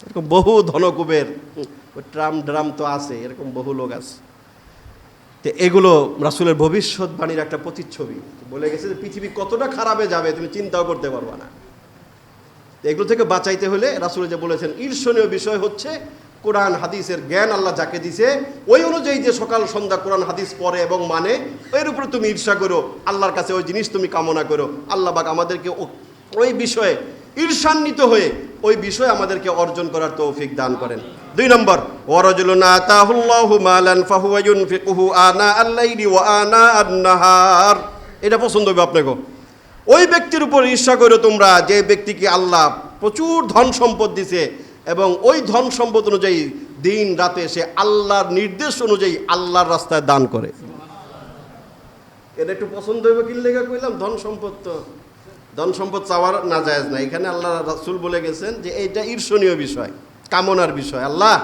এরকম বহু ধনকুবের, ওই ট্রাম ড্রাম তো আছে, এরকম বহু লোক আছে। তো এগুলো রাসূলের ভবিষ্যৎবাণীর একটা প্রতিচ্ছবি। বলে গেছে যে পৃথিবী কতটা খারাপে যাবে তুমি চিন্তাও করতে পারবা না। এগুলো থেকে বাঁচাইতে হলে রাসূল যে বলেছেন, ঈর্ষণীয় বিষয় হচ্ছে কোরআন হাদিসের জ্ঞান আল্লাহ যাকে দিছে ওই অনুযায়ী যে সকাল সন্ধ্যা কোরআন হাদিস পড়ে এবং মানে, এর উপরে তুমি ঈর্ষা করো, আল্লাহর কাছে ওই জিনিস তুমি কামনা করো। আল্লাহ পাক আমাদেরকে ওই বিষয়ে ঈর্ষান্বিত হয়ে ওই বিষয়ে আমাদেরকে অর্জন করার তৌফিক দান করেন। 2 নম্বর, ওয়ারাজুলুন আতাহুল্লাহু মালান ফাহুয়া ইউনফিকুহু আনা আল-লাইলি ওয়া আনা আন-নাহার। এটা পছন্দ হবে আপনাকে। ওই ব্যক্তির উপর ঈর্ষা করো তোমরা যে ব্যক্তিকে আল্লাহ প্রচুর ধন সম্পদ দিছে এবং ওই ধন সম্পদ অনুযায়ী দিন রাতে সে আল্লাহর নির্দেশ অনুযায়ী আল্লাহর রাস্তায় দান করে। এটা একটু পছন্দ হবে কি লেখা কইলাম, ধন সম্পদ তো ধন সম্পদ চাওয়ার না জায়েজ না। এখানে আল্লাহ রাসূল বলে গেছেন যে এইটা ঈর্ষণীয় বিষয়, কামনার বিষয়। আল্লাহ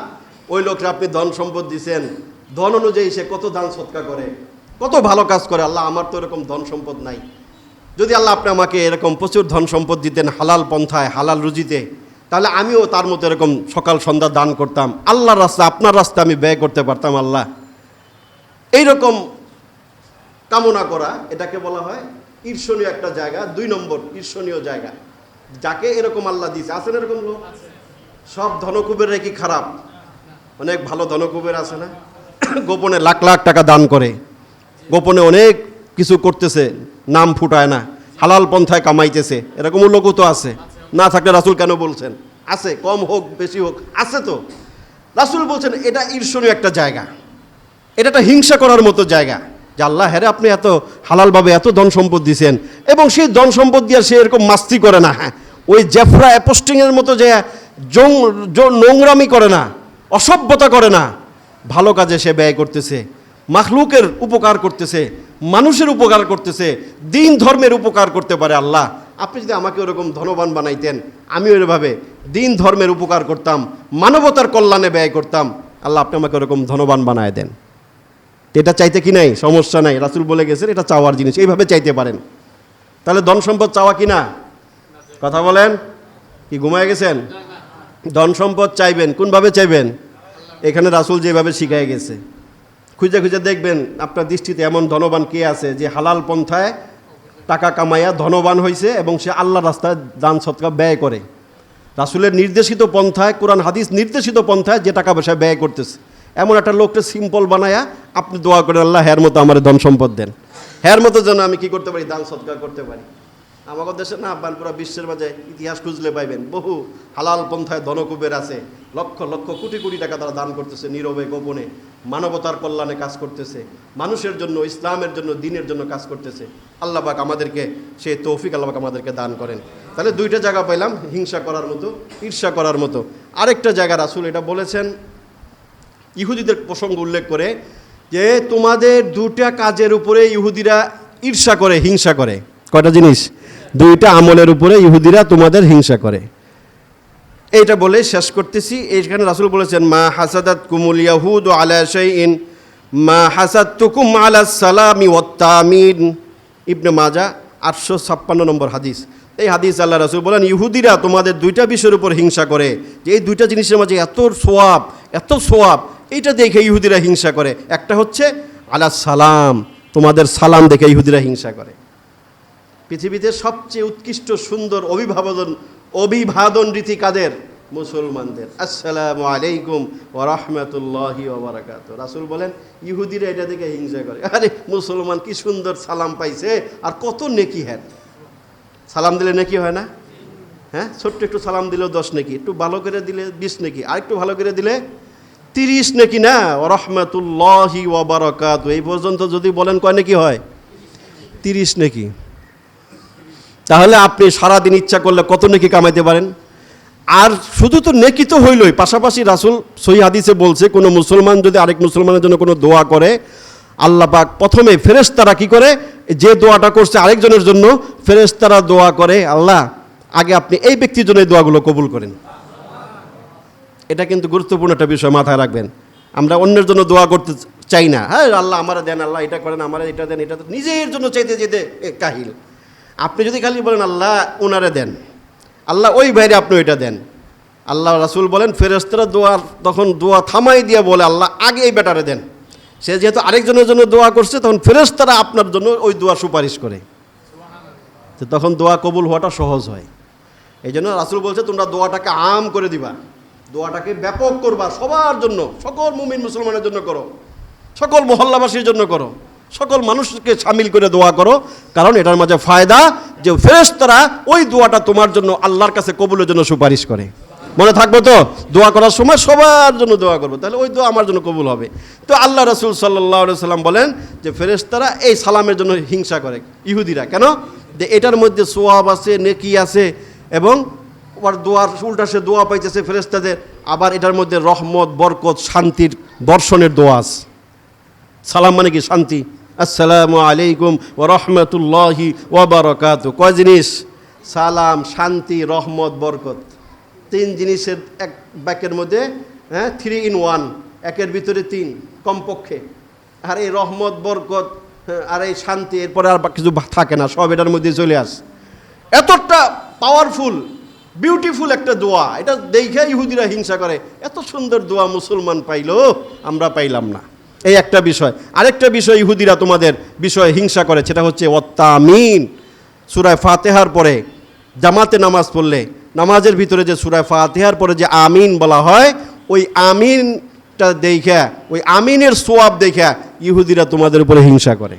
ওই লোকরা আপনি ধন সম্পদ দিছেন, ধন অনুযায়ী সে কত দান সৎকা করে, কত ভালো কাজ করে। আল্লাহ আমার তো এরকম ধন সম্পদ নাই, যদি আল্লাহ আপনি আমাকে এরকম প্রচুর ধন সম্পদ দিতেন হালাল পন্থায় হালাল রুজিতে, তাহলে আমিও তার মতো এরকম সকাল সন্ধ্যা দান করতাম, আল্লাহর রাস্তা আপনার রাস্তা আমি ব্যয় করতে পারতাম। আল্লাহ এইরকম কামনা করা, এটাকে বলা হয় ঈর্ষণীয় একটা জায়গা। 2 নম্বর ঈর্ষণীয় জায়গা, যাকে এরকম আল্লাহ দিয়েছে। আছেন এরকম লোক? সব ধনকুবের কি খারাপ? অনেক ভালো ধনকুবের আছে না, গোপনে লাখ লাখ টাকা দান করে, গোপনে অনেক কিছু করতেছে, নাম ফুটায় না, হালাল পন্থায় কামাইতেছে, এরকমও লোকও তো আছে। না থাকলে রাসূল কেন বলছেন? আছে, কম হোক বেশি হোক আছে তো। রাসূল বলছেন এটা ঈর্ষণীয় একটা জায়গা, এটা একটা হিংসা করার মতো জায়গা, যে আল্লাহ হ্যাঁ আপনি এত হালালভাবে এত ধন সম্পদ দিয়েছেন, এবং সেই ধন সম্পদ দিয়ে সে এরকম মাস্তি করে না, হ্যাঁ ওই জেফ্রা অ্যাপোস্টিংয়ের মতো যে নোংরামি করে না, অসভ্যতা করে না, ভালো কাজে সে ব্যয় করতেছে, মাখলুকের উপকার করতেছে, মানুষের উপকার করতেছে, দিন ধর্মের উপকার করতে পারে। আল্লাহ আপনি যদি আমাকে ওরকম ধনবান বানাইতেন, আমি ওইভাবে দিন ধর্মের উপকার করতাম, মানবতার কল্যাণে ব্যয় করতাম। আল্লাহ আপনি আমাকে ওরকম ধনবান বানায় দেন। এটা চাইতে কি নাই, সমস্যা নাই, রাসূল বলে গেছেন এটা চাওয়ার জিনিস, এইভাবে চাইতে পারেন। তাহলে ধন সম্পদ চাওয়া কি না? কথা বলেন, কি ঘুমায় গেছেন? ধন সম্পদ চাইবেন, কোনভাবে চাইবেন? এখানে রাসূল যেভাবে শিখায় গেছে, খুঁজে খুঁজে দেখবেন আপনার দৃষ্টিতে এমন ধনবান কে আছে যে হালাল পন্থায় টাকা কামাইয়া ধনবান হয়েছে এবং সে আল্লাহর রাস্তায় দান সৎকা ব্যয় করে। রাসূলের নির্দেশিত পন্থায়, কোরআন হাদিস নির্দেশিত পন্থায় যে টাকা পয়সা ব্যয় করতেছে, এমন একটা লোকটা সিম্পল বানায়া আপনি দোয়া করেন আল্লাহ হ্যার মতো আমার ধন সম্পদ দেন, হ্যার মতো যেন আমি কি করতে পারি, দান সৎকার করতে পারি। আমাদের দেশে না পুরা বিশ্বের মাঝে ইতিহাস খুঁজলে পাইবেন, বহু হালাল পন্থায় ধনকুবের আছে, লক্ষ লক্ষ কোটি কোটি টাকা তারা দান করতেছে, নীরবে গোপনে মানবতার কল্যাণে কাজ করতেছে, মানুষের জন্য, ইসলামের জন্য, দ্বীনের জন্য কাজ করতেছে। আল্লাহ পাক আমাদেরকে সেই তৌফিক আল্লাহ পাক আমাদেরকে দান করেন। তাহলে 2টা জায়গা পাইলাম, হিংসা করার মতো, ঈর্ষা করার মতো। আরেকটা জায়গা রাসূল এটা বলেছেন ইহুদিদের প্রসঙ্গ উল্লেখ করে, যে তোমাদের 2টা কাজের উপরে ইহুদিরা ঈর্ষা করে, হিংসা করে। কয়টা জিনিস? 2টা আমলের উপরে ইহুদিরা তোমাদের হিংসা করে। এইটা বলে শেষ করতেছি। এইখানে রাসূল বলেছেন, মা হাসাদাত কুমুল ইয়াহুদু আলা শাইইন মা হাসাদতুকুম আলা সালামি ওয়াত তামিন। ইবনে মাজাহ 856 নম্বর হাদিস। এই হাদিস আল্লাহ রাসূল বলেন, ইহুদিরা তোমাদের দুইটা বিষয়ের উপর হিংসা করে, যে এই দুইটা জিনিসের মাঝে এত সোয়াব, এইটা দেখে ইহুদিরা হিংসা করে। একটা হচ্ছে আলা সালাম, তোমাদের সালাম দেখে ইহুদিরা হিংসা করে। পৃথিবীতে সবচেয়ে উৎকৃষ্ট সুন্দর অভিবাদন রীতি কাদের? মুসলমানদের। আসসালামু আলাইকুম ওয়া রাহমাতুল্লাহি ওয়া বারাকাতুহু। রাসূল বলেন ইহুদিরা এটা দেখে হিংসা করে। আরে মুসলমান কি সুন্দর সালাম পাইছে, আর কত নেকি। হ্যাঁ, সালাম দিলে নেকি হয় না? হ্যাঁ, ছোট্ট একটু সালাম দিলেও 10 নেকি, একটু ভালো করে দিলে 20 নেকি, আর একটু ভালো করে দিলে 30 নেকি না? ওয়া রাহমাতুল্লাহি ওয়া বারাকাতুহু এই পর্যন্ত যদি বলেন কয় নেকি হয়? 30 নেকি। তাহলে আপনি সারাদিন ইচ্ছা করলে কত নেকি কামাইতে পারেন। আর শুধু তো নেকি তো হইলই, পাশাপাশি রাসূল সহিহ হাদিসে বলছে, কোনো মুসলমান যদি আরেক মুসলমানের জন্য কোনো দোয়া করে, আল্লাহ পাক প্রথমে ফেরেশতারা কি করে, যে দোয়াটা করছে আরেকজনের জন্য, ফেরেশতারা দোয়া করে, আল্লাহ আগে আপনি এই ব্যক্তির জন্য এই দোয়াগুলো কবুল করেন। এটা কিন্তু গুরুত্বপূর্ণ একটা বিষয়, মাথায় রাখবেন। আমরা অন্যের জন্য দোয়া করতে চাই না। হ্যাঁ, আল্লাহ আমারে দেন, আল্লাহ এটা করেন, আমারে এটা দেন, এটা দেন, নিজের জন্য চাইতে যেতে কাহিল। আপনি যদি খালি বলেন আল্লাহ ওনারে দেন, আল্লাহ ওই বাইরে আপনি ওইটা দেন, আল্লাহ রাসূল বলেন ফেরেশতারা তখন দোয়া থামাই দিয়ে বলে, আল্লাহ আগে এই বেটারে দেন। সে যেহেতু আরেকজনের জন্য দোয়া করছে, তখন ফেরেশতারা আপনার জন্য ওই দোয়া সুপারিশ করে, তো তখন দোয়া কবুল হওয়াটা সহজ হয়। এই জন্য রাসূল বলছে, তোমরা দোয়াটাকে আম করে দিবা, দোয়াটাকে ব্যাপক করবা, সবার জন্য, সকল মুমিন মুসলমানের জন্য করো, সকল মহল্লাবাসীর জন্য করো, সকল মানুষকে শামিল করে দোয়া করো। কারণ এটার মাঝে ফায়দা যে ফেরেশতারা ওই দোয়াটা তোমার জন্য আল্লাহর কাছে কবুলের জন্য সুপারিশ করে। মনে থাকবে তো, দোয়া করার সময় সবার জন্য দোয়া করবো, তাহলে ওই দোয়া আমার জন্য কবুল হবে। তো আল্লাহ রাসূল সাল্লাল্লাহু আলাইহি সাল্লাম বলেন যে ফেরেশতারা এই সালামের জন্য হিংসা করে, ইহুদিরা। কেন? যে এটার মধ্যে সোয়াব আছে, নেকি আছে, এবং আবার দোয়ার উল্টা সে দোয়া পাইতেছে ফেরেশতাদের, আবার এটার মধ্যে রহমত, বরকত, শান্তির বর্ষণের দোয়া আছে। সালাম মানে কি? শান্তি। আসসালামু আলাইকুম ওয়া রাহমাতুল্লাহি ওয়া বারাকাতুহু। কয় জিনিস? সালাম, শান্তি, রহমত, বরকত। 3 জিনিসের এক বাক্যের মধ্যে, হ্যাঁ, 3 in 1, একের ভিতরে 3 কমপক্ষে। আর এই রহমত, বরকত আর এই শান্তি, এরপরে আর কিছু থাকে না, সব এটার মধ্যে চলে আসে। এতটা পাওয়ারফুল, বিউটিফুল একটা দোয়া। এটা দেখে ইহুদিরা হিংসা করে, এত সুন্দর দোয়া মুসলমান পাইলো, আমরা পাইলাম না। এই একটা বিষয়। আরেকটা বিষয় ইহুদিরা তোমাদের বিষয়ে হিংসা করে, সেটা হচ্ছে ওয়াত্তামিন। সূরা ফাতিহার পরে জামাতে নামাজ পড়লে, নামাজের ভিতরে যে সূরা ফাতিহার পরে যে আমিন বলা হয়, ওই আমিনটা দেখা, ওই আমিনের সোয়াব দেখা ইহুদিরা তোমাদের উপরে হিংসা করে।